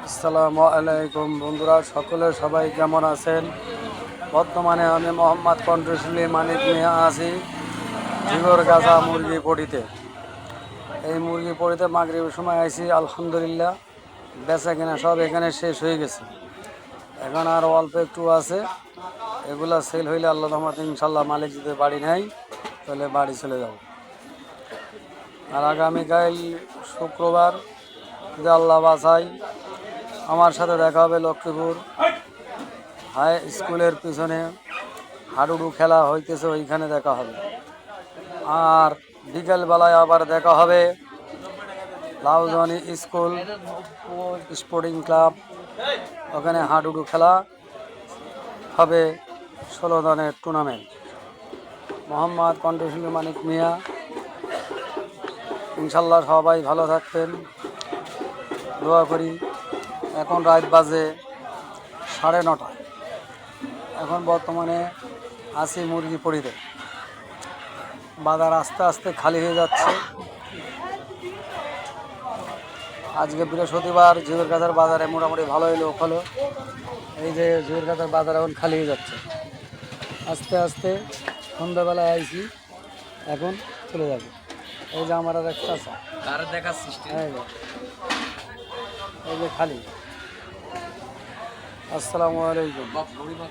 আসসালামু আলাইকুম বন্ধুরা, সবাই কেমন আছেন? বর্তমানে আমি মোহাম্মদ কণ্ঠশিলী মানিক মিয়া আছি ঝিগরগাছা মুরগি পড়িতে। এই মুরগি পড়িতে মাগরিবের সময় আইছি। আলহামদুলিল্লাহ বেচা কিনা সব এখানে শেষ হয়ে গেছে। এখন আর অল্প একটু আছে, এগুলা সেল হইলে আল্লাহ রহমতে ইনশাল্লাহ মালিক যদি বাড়ি নেয় তাহলে বাড়ি চলে যাব। আর আগামীকাল শুক্রবার যদি আল্লাহ বাঁচায় আমার সাথে দেখা হবে লক্ষ্মীপুর হাই স্কুলের পিছনে হাডুডু খেলা হইতেছে, ওইখানে দেখা হবে। আর বিকেলবেলায় আবার দেখা হবে লাউজনি স্কুল স্পোর্টিং ক্লাব, ওখানে হাডুডু খেলা হবে, 16 জনের টুর্নামেন্ট। মোহাম্মদ কণ্ঠশিলী মানিক মিয়া। ইনশাল্লাহ সবাই ভালো থাকবেন, দোয়া করি। এখন রাত বাজে 9:30। এখন বর্তমানে আছি মুরগি পড়িতে। বাজার আস্তে আস্তে খালি হয়ে যাচ্ছে। আজকে বৃহস্পতিবার, ঝিগরগাছার বাজারে মোটামুটি ভালোই লোক হলো। এই যে ঝিগরগাছার বাজার এখন খালি হয়ে যাচ্ছে আস্তে আস্তে। সন্ধ্যাবেলায় আইছি, এখন চলে যাবে। এই যে আমার আর একটা আছে, এই যে খালি। আসসালামু আলাইকুম।